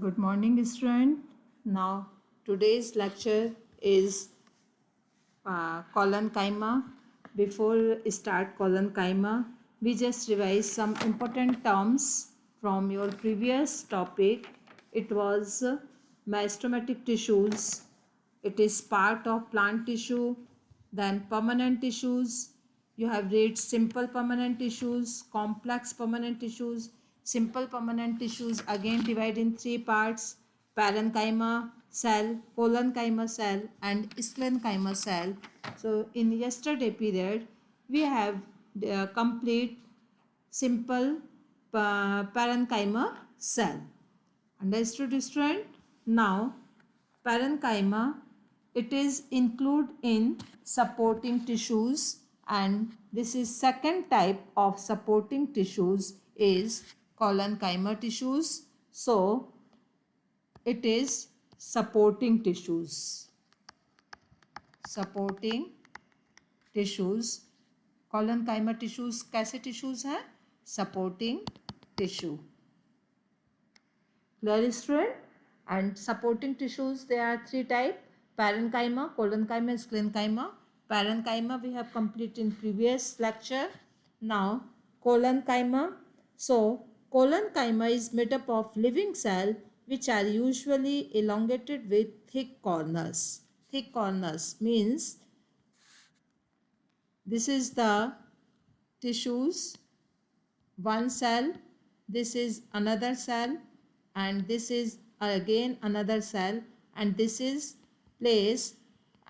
Good morning, student. Now, today's lecture is colon-chyma. Before we start colon-chyma, we just revise some important terms from your previous topic. It was mesostomatic tissues. It is part of plant tissue. Then permanent tissues. You have read simple permanent tissues, complex permanent tissues. Simple permanent tissues again divide in three parts: parenchyma cell, colon-chyma cell, and sclerenchyma cell. So in yesterday period, we have complete simple parenchyma cell. Understood, student? Now, parenchyma, it is included in supporting tissues, and this is second type of supporting tissues is colon-chyma tissues. So, it is supporting tissues. Supporting tissues. colon-chyma tissues कैसे tissues हैं? Supporting tissue. Clear, student? And supporting tissues, there are three types: parenchyma, colon-chyma, sclerenchyma. Parenchyma we have completed in previous lecture. Now colon-chyma. So colon-chyma is made up of living cells which are usually elongated with thick corners. Thick corners means this is the tissues, one cell, this is another cell, and this is again another cell, and this is place,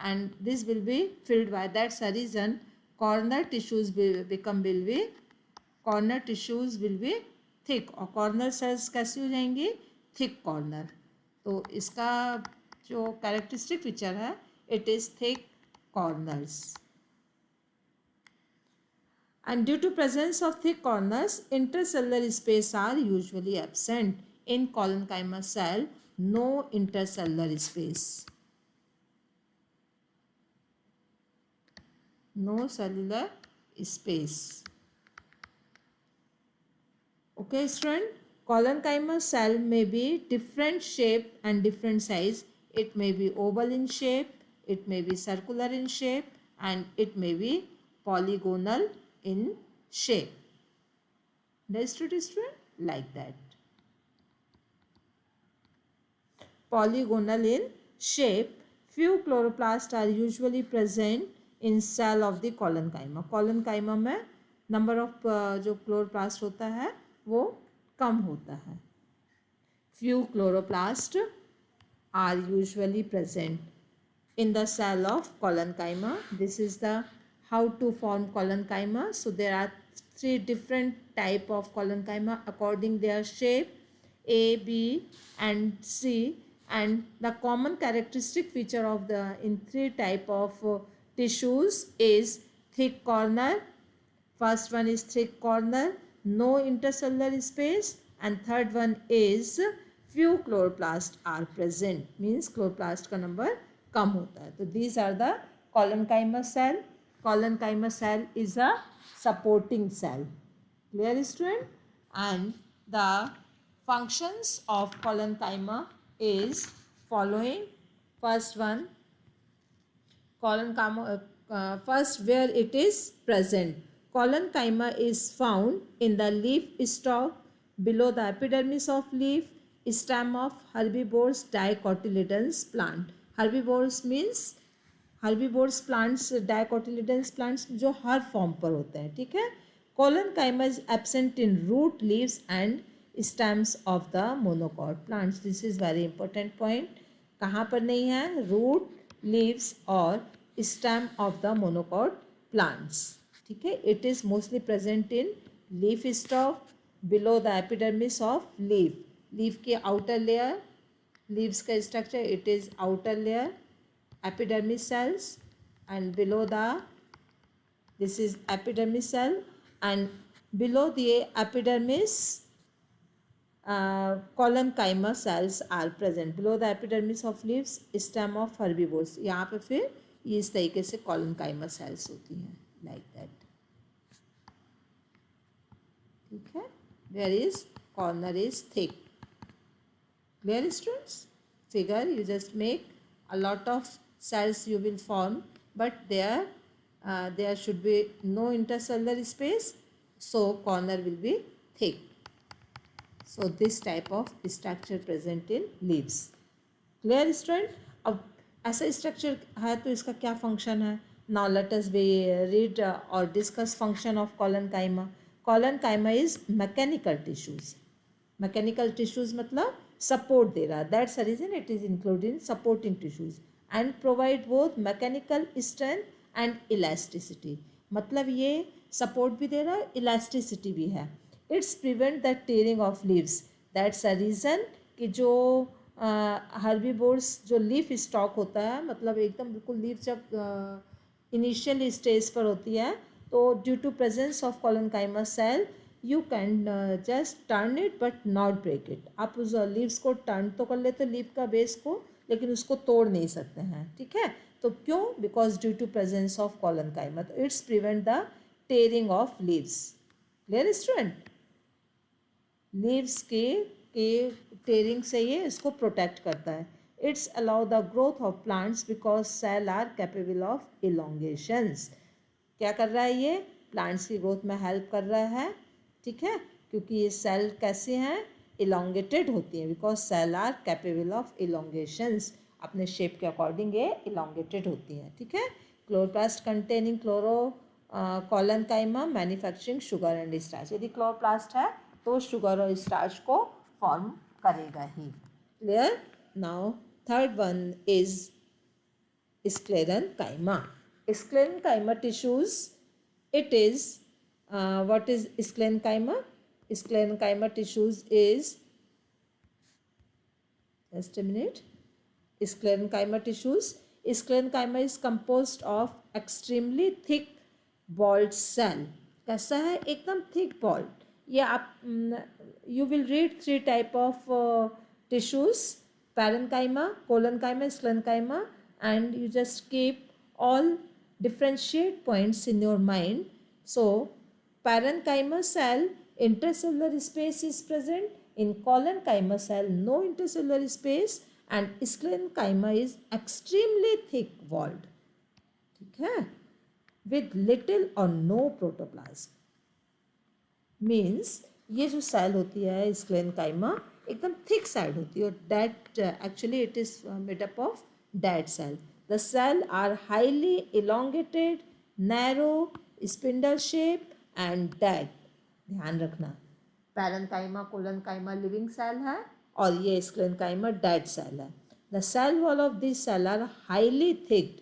and this will be filled by. That's the reason corner tissues will be corner tissues will be thick, और corner cells कैसी हो जाएंगी? thick corner. तो इसका जो characteristic feature है, it is thick corners. And due to presence of thick corners, intercellular space are usually absent. In colon-chyma cell, no intercellular space. No cellular space. Okay, student? Colon-chyma cell may be different shape and different size. It may be oval in shape, it may be circular in shape, and it may be polygonal in shape. Understood, student? Like that. Polygonal in shape. Few chloroplasts are usually present in cell of the colon-chyma. colon-chyma में number of जो chloroplast होता है वो कम होता है. Few chloroplasts are usually present in the cell of colon-chyma. This is the how to form colon-chyma. So there are three different type of colon-chyma according their shape: A, B, and C. And the common characteristic feature of the in three type of tissues is thick corner. First one is thick corner, no intercellular space, and third one is few chloroplasts are present, means chloroplast का number कम होता है. तो these are the colon-chyma cell. Colon-chyma cell is a supporting cell. Clear, student? And the functions of colon-chyma is following. First one, colon-chyma, first where it is present. Colon-chyma is found in the leaf stalk, below the epidermis of leaf, stem of herbivorous dicotyledons plant. Herbivores means herbivores plants, dicotyledons plants जो हर form पर होते हैं. ठीक है. colon-chyma is absent in root, leaves and stems of the monocot plants. This is very important point. कहाँ पर नहीं है? root, leaves और stem of the monocot plants. ठीक है. It is mostly present in leaf stalk, below the epidermis of leaf. leaf के outer layer, leaves का structure, it is outer layer, epidermis cells, and below the, this is epidermis cell, and below the epidermis colon-chyma cells are present. below the epidermis of leaves, stem of herbivores. यहाँ पे फिर ये इस तरीके से colon-chyma cells होती हैं, like that. ठीक है. There is corner is thick. Clear, students? Figure, you just make a lot of cells you will form, but there should be no intercellular space, so corner will be thick. So this type of structure present in leaves. Clear student? अब ऐसा structure है तो इसका क्या function है? Now let us be read और discuss function of collenchyma. Collenchyma is mechanical tissues. Mechanical tissues मतलब support दे रहा है. That's a reason it is included in supporting tissues and provide both mechanical strength and elasticity. मतलब ये support भी दे रहा है, इलास्टिसिटी भी है. It's prevent the tearing of leaves. That's a reason कि जो हर्बीवोर्स जो लीफ स्टॉक होता है, मतलब एकदम बिल्कुल लीफ जब इनिशियल स्टेज पर होती है, तो due to presence of collenchyma cell you can just turn it but not break it. आप उस लीव्स को टर्न तो कर लेते हो लीफ का बेस को, लेकिन उसको तोड़ नहीं सकते हैं. ठीक है, तो क्यों? Because due to presence of collenchyma. तो it's prevent the tearing of leaves. Clear student? Leaves के टेयरिंग से ये इसको प्रोटेक्ट करता है. It's allow the growth of plants because cell are capable of elongations. क्या कर रहा है ये? प्लांट्स की ग्रोथ में हेल्प कर रहा है. ठीक है, क्योंकि ये सेल कैसे हैं? इलोंगेटेड होती हैं, because cell are capable of elongations. अपने शेप के अकॉर्डिंग ये इलोंगेटेड होती हैं. ठीक है. Chloroplast containing chloro collenchyma manufacturing sugar and starch. यदि क्लोरोप्लास्ट है तो शुगर और स्टार्च को फॉर्म करेगा ही. Clear? Now third one is sclerenchyma. Sclerenchyma tissues, it is what is sclerenchyma? Sclerenchyma tissues is, just a minute, sclerenchyma tissues. Sclerenchyma is composed of extremely thick balled cell. कैसा है? एकदम thick balled. ये आप you will read three type of tissues: parenchyma, collenchyma, sclerenchyma, and you just keep all differentiate points in your mind. So parenchyma cell intercellular space is present, in collenchyma cell no intercellular space, and sclerenchyma is extremely thick walled. ठीक है, with little or no protoplasm. Means ये जो cell होती है sclerenchyma एकदम thick side होती है, और that actually it is made up of dead cell. The cell are highly elongated, narrow, spindle shape and dead. ध्यान रखना, पैरेंकाइमा कोलेनकाइमा लिविंग सेल है और ये स्क्लेरेंकाइमा डेड सेल है. The cell wall of this cell are highly thicked.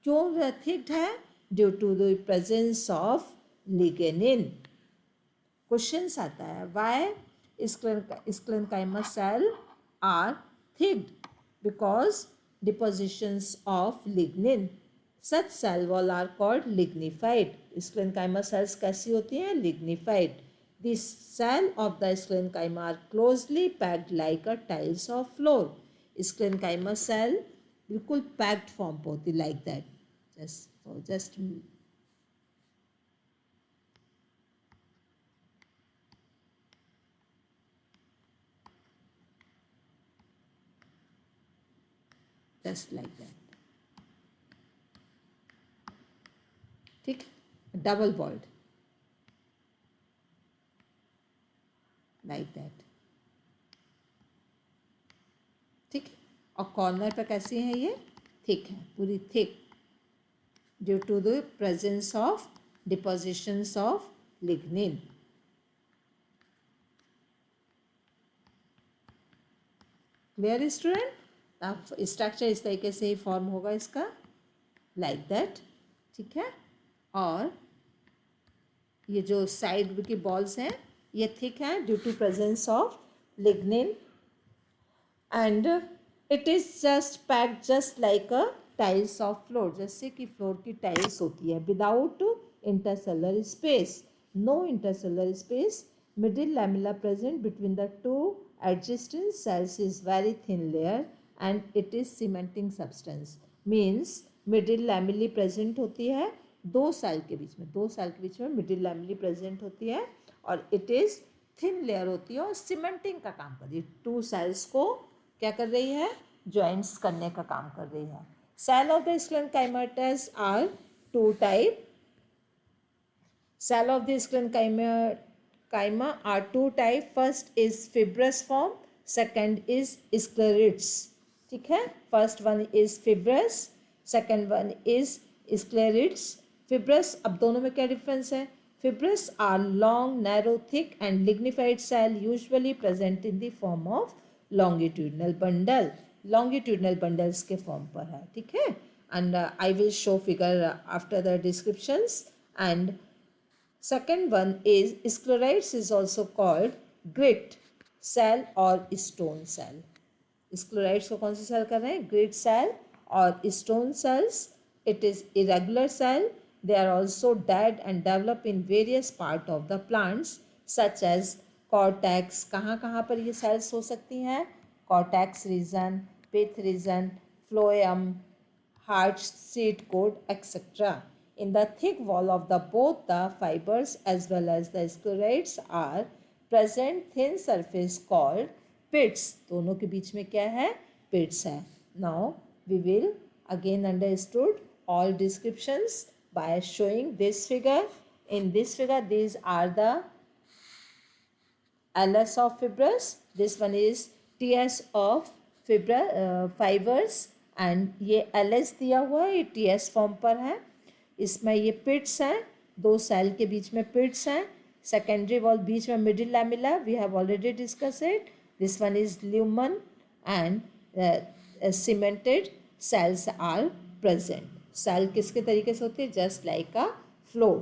क्यों वह thicked है? Due to the presence of lignin. Questions आता है, why sclerenchyma cell are thicked? Because depositions of lignin. Such cell wall are called lignified. Sclerenchyma cells कैसी होती हैं? Lignified. The cell of the sclerenchyma are closely packed like a tiles of floor. Sclerenchyma cell बिल्कुल packed form पर होती, like that. Just just like that. ठीक, double bold like that. ठीक है, और कॉर्नर पे कैसी है? ये थिक है, पूरी thick, due to the presence of depositions of lignin. Clear student? अब स्ट्रक्चर इस तरीके से ही फॉर्म होगा इसका, लाइक दैट. ठीक है, और ये जो साइड की बॉल्स हैं ये थिक हैं due to presence of lignin, and it is just packed just like a tiles of floor. जैसे कि फ्लोर की टाइल्स होती है, without intercellular space. No intercellular space. Middle lamella present between the two adjacent cells is very thin layer and it is cementing substance. means middle lamellae present होती है दो cell के बीच में, दो सेल के बीच में मिडिल लैमेली प्रेजेंट होती है, और इट इज थिन लेयर होती है और सीमेंटिंग का काम कर रही है, टू सेल्स को क्या कर रही है, ज्वाइंट्स करने का काम कर रही है. Cell of the sclerenchymatous are two type. Cell of the sclerenchyma are two type. First is fibrous form, second is sclerites. ठीक है, first one is fibrous, second one is sclerites. Fibrous, अब दोनों में क्या difference है? Fibrous are long, narrow, thick and lignified cell usually present in the form of longitudinal bundle. Longitudinal bundles के form पर है, ठीक है. And I will show figure after the descriptions. And second one is sclerites is also called grit cell or stone cell. Sclerites को कौन सी cell कर रहे हैं? Grit cell और stone cells. It is irregular cell. They are also dead and develop in various part of the plants such as cortex. कहाँ कहाँ पर ये cells हो सकती हैं? Cortex region, pith region, phloem, heart, seed coat, etc. In the thick wall of the both the fibers as well as the sclerites are present thin surface called pits. दोनों के बीच में क्या है? Pits है. Now we will again understood all descriptions by showing this figure. In this figure, these are the LS of fibrous. This one is TS of fibers and ये LS दिया हुआ है, ये TS फॉर्म पर है. इसमें ये पिट्स हैं, दो सेल के बीच में पिट्स हैं. सेकेंडरी वॉल बीच में middle lamella, we have already discuss it. This one is lumen and cemented cells are present. Cell किसके तरीके से होती है? Just like a floor.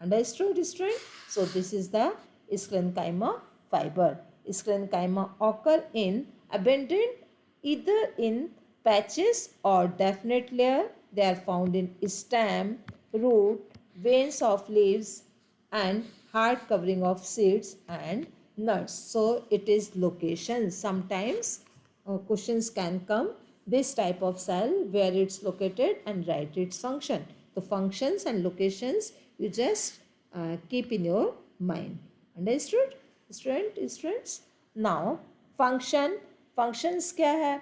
Understood student? So this is the sclerenchyma fiber. Sclerenchyma occur in abundant either in patches or definite layer. They are found in stem, root, veins of leaves and hard covering of seeds and nuts. So it is location. Sometimes questions can come this type of cell where it's located and write its function. The functions and locations you just keep in your mind. Understood? Students? Now functions क्या है?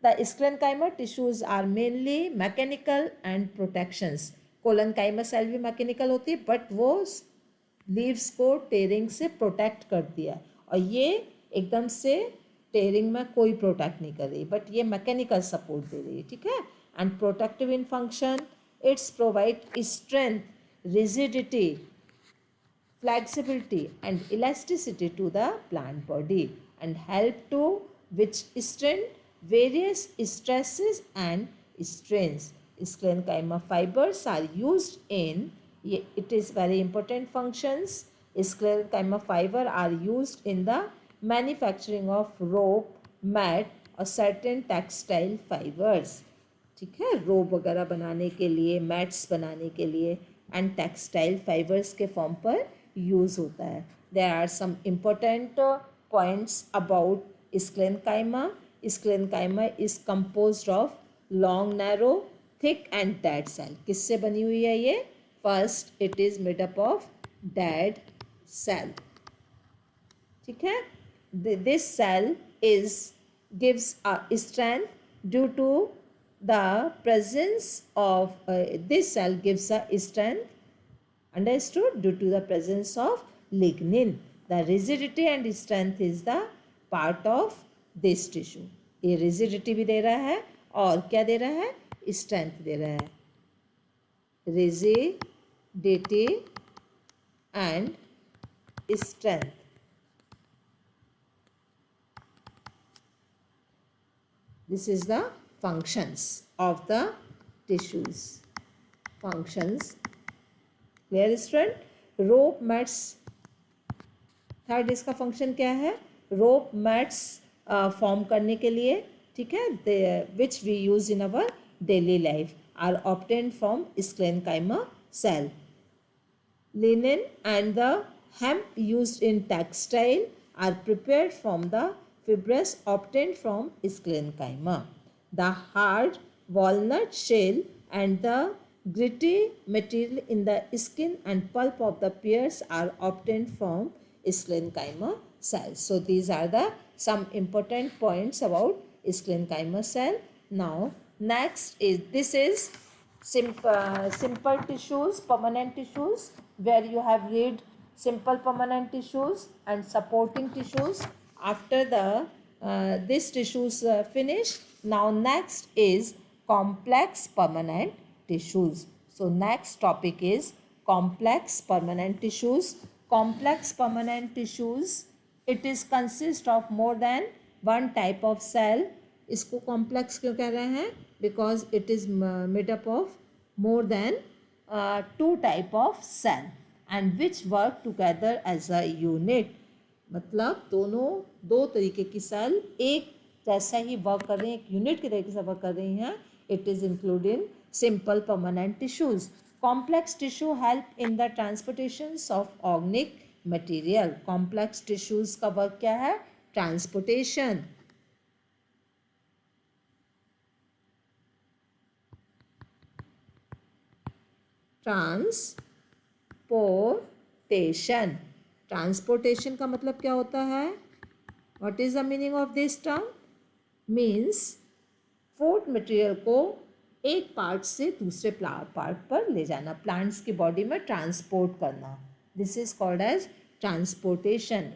The sclerenchyma tissues are mainly mechanical and protections. Collenchyma cell भी mechanical होती है but वो leaves को tearing से protect करती है और ये एकदम से टेयरिंग में कोई प्रोटेक्ट नहीं कर रही बट ये मैकेनिकल सपोर्ट दे रही है. ठीक है. And protective in function, it's provide strength, rigidity, flexibility and elasticity to the plant body and help to withstand various stresses and strains. Sclerenchyma fibers are used in, it is very important functions. Sclerenchyma fiber are used in the manufacturing of rope, mat और certain textile fibers. ठीक है. रोप वगैरह बनाने के लिए, mats बनाने के लिए एंड टेक्सटाइल फाइबर्स के फॉर्म पर यूज़ होता है. There are some important points about sclerenchyma. Sclerenchyma is composed of long, narrow, thick and dead cell. किससे बनी हुई है ये? First it is made up of dead cell. ठीक है. This cell is gives a strength due to the presence of this cell gives a strength, understood, due to the presence of lignin. The rigidity and strength is the part of this tissue. ये rigidity भी दे रहा है और क्या दे रहा है? strength दे रहा है. rigidity and strength. This is the functions of the tissues. Functions. Clear student? Rope mats. Third इसका फंक्शन क्या है? रोप मैट्स फॉर्म करने के लिए. ठीक है. Which we use in our daily life are obtained from sclerenchyma cell. Linen and the hemp used in textile are prepared from the fibrous obtained from sclerenchyma. The hard walnut shell and the gritty material in the skin and pulp of the pears are obtained from Sclerenchyma cells. So these are the some important points about Sclerenchyma cell. Now next is this is simple tissues, permanent tissues, where you have read simple permanent tissues and supporting tissues. After the this tissues finish, now next is complex permanent tissues. So next topic is complex permanent tissues. Complex permanent tissues, it is consist of more than one type of cell. इसको complex क्यों कह रहे हैं? Because it is made up of more than two type of cell and which work together as a unit. मतलब दोनों दो तरीके की सेल एक जैसा ही वर्क कर रही हैं, एक यूनिट के तरीके से वर्क कर रही हैं. It is including simple permanent tissues. Complex tissue help in the transportation of organic material. Complex tissues का वर्क क्या है? ट्रांसपोर्टेशन. ट्रांसपोर्टेशन. ट्रांसपोर्टेशन का मतलब क्या होता है? What is the meaning of this term? Means food material को एक पार्ट से दूसरे पार्ट पर ले जाना, प्लांट्स की बॉडी में ट्रांसपोर्ट करना. This is called as transportation.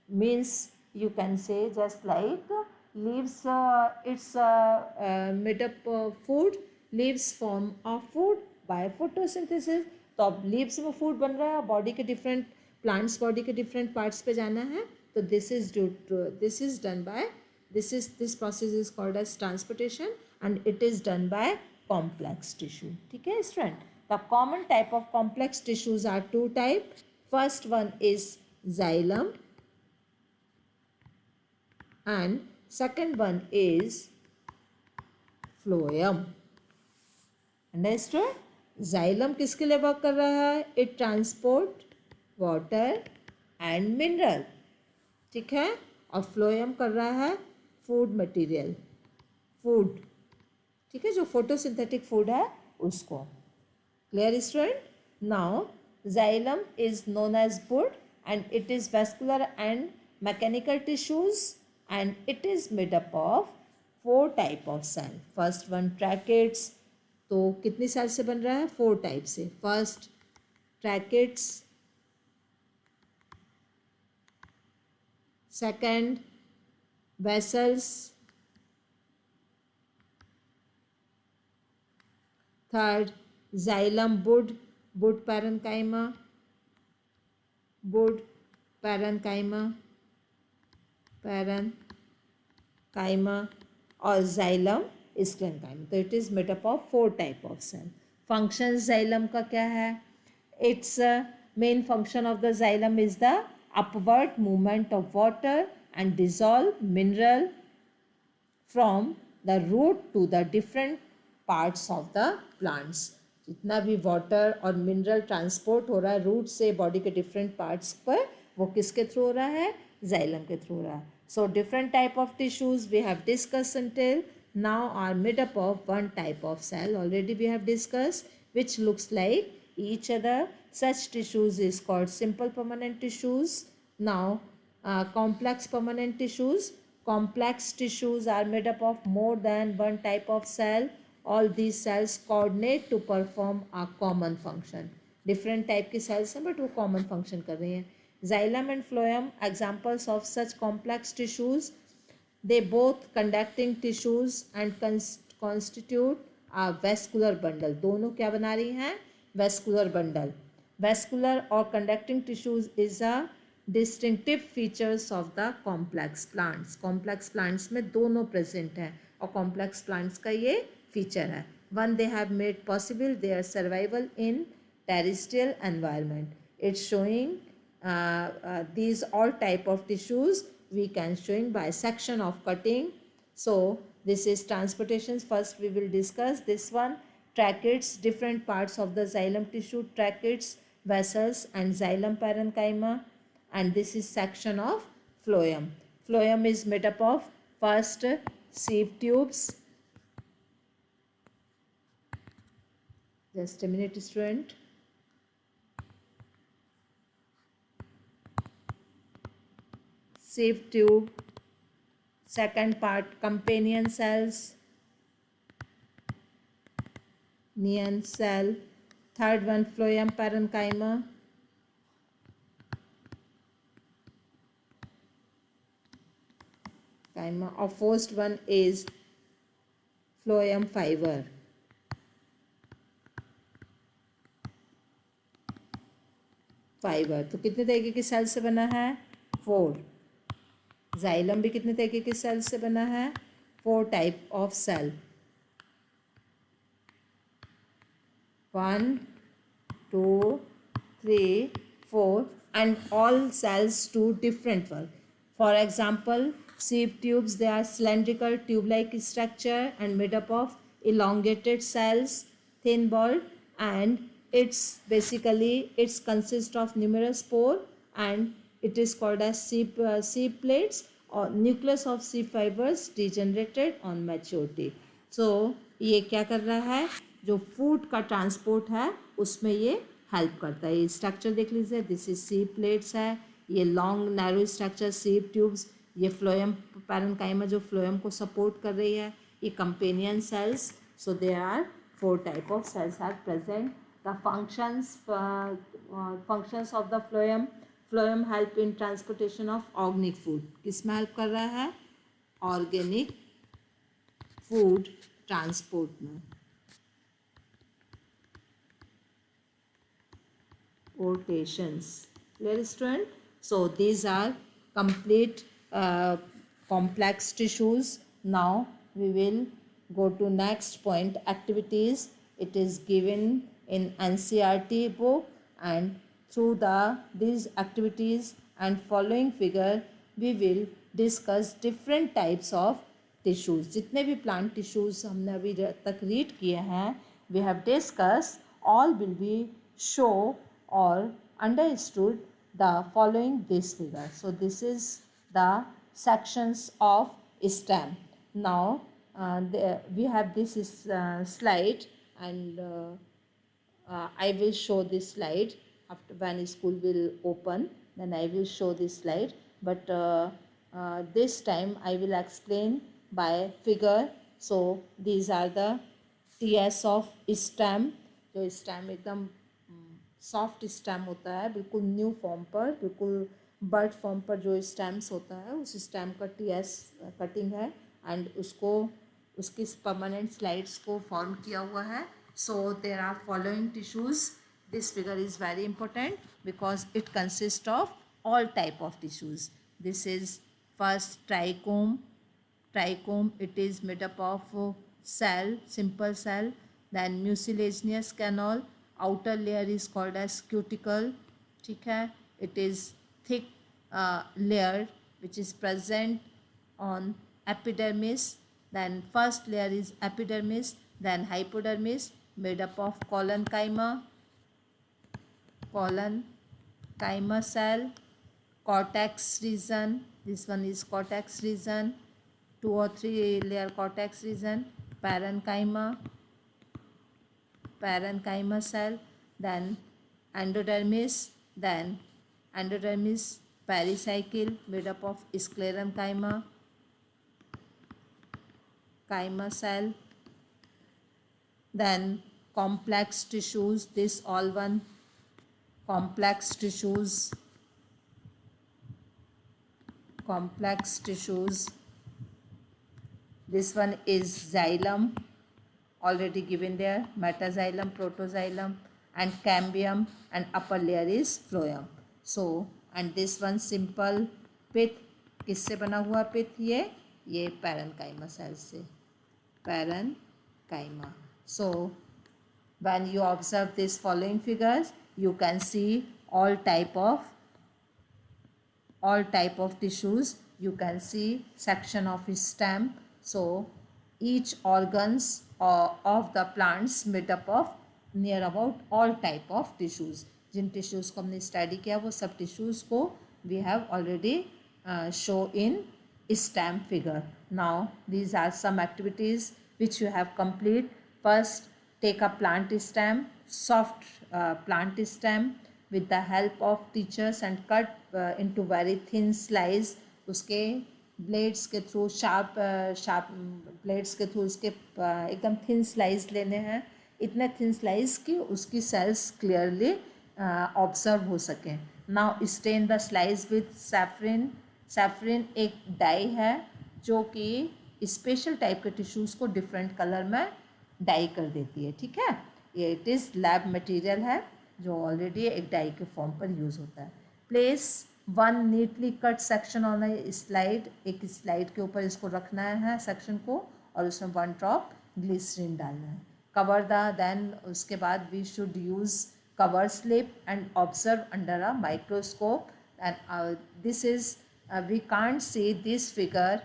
Means you can say just like leaves, it's made up food. leaves form of food by photosynthesis. तो अब लीव्स में फूड बन रहा है, बॉडी के डिफरेंट प्लांट्स बॉडी के डिफरेंट पार्ट्स पे जाना है. तो this is done by this process is called as transportation and it is done by complex tissue. ठीक है student. The common type of complex tissues are two type. First one is xylem and second one is phloem. Understood? Xylem किसके लिए work कर रहा है? It transport water and mineral. ठीक है. और phloem कर रहा है फूड मटेरियल, फूड. ठीक है, जो फोटोसिंथेटिक फूड है उसको. Clear student? Now xylem is known as wood and it is vascular and mechanical tissues and it is made up of four type of cell. First one tracheids. तो कितनी cell से बन रहा है? Four type से. First tracheids, second vessels, third xylem wood, wood parenchyma, wood parenchyma, parenchyma और xylem sclerenchyma. तो it is made up of four type of cell. Function xylem का क्या है? Its main function of the xylem is the upward movement of water and dissolve mineral from the root to the different parts of the plants. जितना भी water और mineral transport हो रहा है root से बॉडी के डिफरेंट पार्ट्स पर, वो किसके थ्रू हो रहा है? जाइलम के थ्रू हो रहा है. So different type of tissues we have discuss until now are made up of one type of cell. Already we have discussed which looks like each other. Such tissues is called simple permanent tissues. Now complex permanent tissues. Complex tissues are made up of more than one type of cell. All these cells coordinate to perform a common function. Different type की cells हैं but वो common function कर रही हैं. Xylem and phloem examples of such complex tissues. They both conducting tissues and constitute a vascular bundle. दोनों क्या बना रही हैं? Vascular bundle. Vascular or conducting tissues is a distinctive features of the complex plants. Complex plants में दोनों present हैं और complex plants का ये फीचर है. One they have made possible their survival in terrestrial environment. It's showing these all type of tissues we can showing by section of cutting. So this is transportations. First we will discuss this one. Tracheids, different parts of the xylem tissue, tracheids, vessels and xylem parenchyma. And this is section of phloem. Phloem is made up of first sieve tubes. Just a minute student. sieve tube. Second part, companion cells, neon cell. Third one, phloem parenchyma. Or first one is phloem fiber. तो कितने तरीके के cell से बना है? 4. Xylem भी कितने तरीके के सेल से बना है? 4 type of cell. 1, 2, 3, 4 and all cells do different work. For example, sieve tubes, they are cylindrical tube-like structure and made up of elongated cells, thin walled, and it's consists of numerous pore, and it is called as sieve plates or nucleus of sieve fibers degenerated on maturity. So ये क्या कर रहा है? जो food का transport है उसमें ये हेल्प करता है. ये स्ट्रक्चर देख लीजिए, दिस इज सीव प्लेट्स है, ये long narrow structure sieve tubes, ये फ्लोएम पैरेन्काइमा जो फ्लोएम को सपोर्ट कर रही है, ये companion cells. So there are 4 type of cells are present. The functions of the phloem help in transportation of organic food. किस में हेल्प कर रहा है? ऑर्गेनिक फूड ट्रांसपोर्ट में. Rotations. Clear, student? So these are complete complex tissues. Now we will go to next point, activities. It is given in NCERT book, and through these activities and following figure we will discuss different types of tissues. जितने भी plant tissues हमने अभी तक read किए हैं, we have discussed, all will be show or understood the following this figure. So this is the sections of stem. Now we have this slide, and I will show this slide after when school will open. Then I will show this slide, but this time I will explain by figure. So these are the TS of stem. जो stem एकदम soft stem होता है, बिल्कुल new form पर, बिल्कुल bird form पर जो stems होता है उस स्टेम का TS कटिंग है, एंड उसकी परमानेंट स्लाइड्स को फॉर्म किया हुआ है. So there are following tissues. This figure is very important because it consist of all type of tissues. This is first trichome. It is made up of cell, simple cell. Then mucilaginous canal. Outer layer is called as cuticle. ठीक है. It is thick layer which is present on epidermis. Then first layer is epidermis. Then hypodermis made up of collenchyma cell. Cortex region, this one is cortex region, 2 or 3 layer cortex region. Parenchyma cell, then endodermis, then endodermis pericycle made up of sclerenchyma cell, then complex tissues, this all one complex tissues. This one is xylem, already given there, metaxylem, protoxylem, and cambium, and upper layer is phloem. So and this one simple pith, किससे बना हुआ pith? ये parenchyma cell से, parenchyma. So when you observe these following figures, you can see all type of tissues. You can see section of stem. So each organs of the plants made up of near about all type of tissues. Jin tissues को हमने study किया वो सब tissues को we have already show in stem figure. Now these are some activities which you have complete. First, take a plant stem, soft plant stem, with the help of teachers and cut into very thin slice. उसके blades के through sharp blades के through उसके एकदम thin slice लेने हैं, इतने thin slice कि उसकी सेल्स क्लियरली ऑब्जर्व हो सकें. Now stand the slice with saffron. Saffron एक डाई है जो कि स्पेशल टाइप के टिश्यूज़ को डिफरेंट कलर में डाई कर देती है. ठीक है, ये इट इज़ लैब मटेरियल है जो ऑलरेडी एक डाई के फॉर्म पर यूज़ होता है. Place one neatly cut section on a slide. एक स्लाइड के ऊपर इसको रखना है सेक्शन को और उसमें 1 ड्रॉप ग्लिसरीन डालना है. कवर द देन उसके बाद we should use cover slip and observe under a microscope. And this is we can't see this figure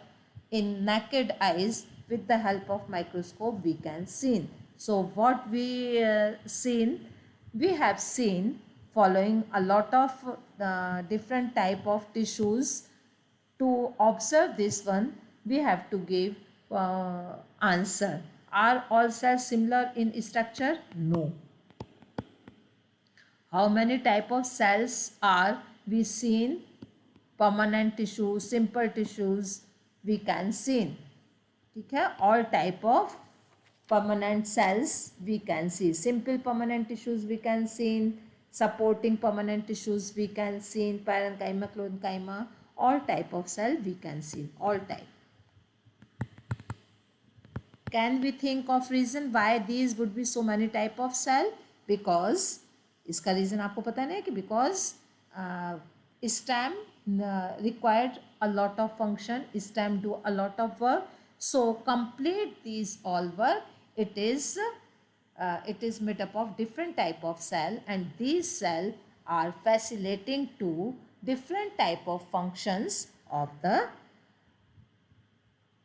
in naked eyes. With the help of microscope we can see. So what we have seen following a lot of different type of tissues. To observe this one we have to give answer. Are all cells similar in structure? No. How many type of cells are we seen? Permanent tissue, simple tissues we can see. ठीक है, all type of permanent cells we can see. Simple permanent tissues we can see. Supporting permanent tissues we can see. Parenchyma, mesenchyma, all type of cell we can see. All type. Can we think of reason why these would be so many type of cell? Because इसका reason आपको पता नहीं है कि because stem required a lot of function, stem do a lot of work, so complete this all work it is made up of different type of cell and these cell are facilitating to different type of functions of the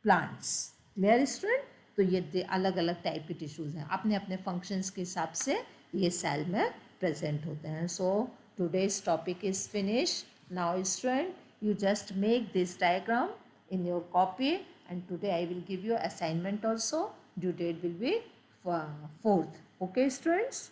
plants. Clear student? तो ये अलग अलग type के tissues हैं, अपने अपने functions के हिसाब से ये सेल में प्रेजेंट होते हैं. So today's topic is finish. Now student you just make this diagram in your copy and today I will give you assignment also. Due date will be 4th. Okay students.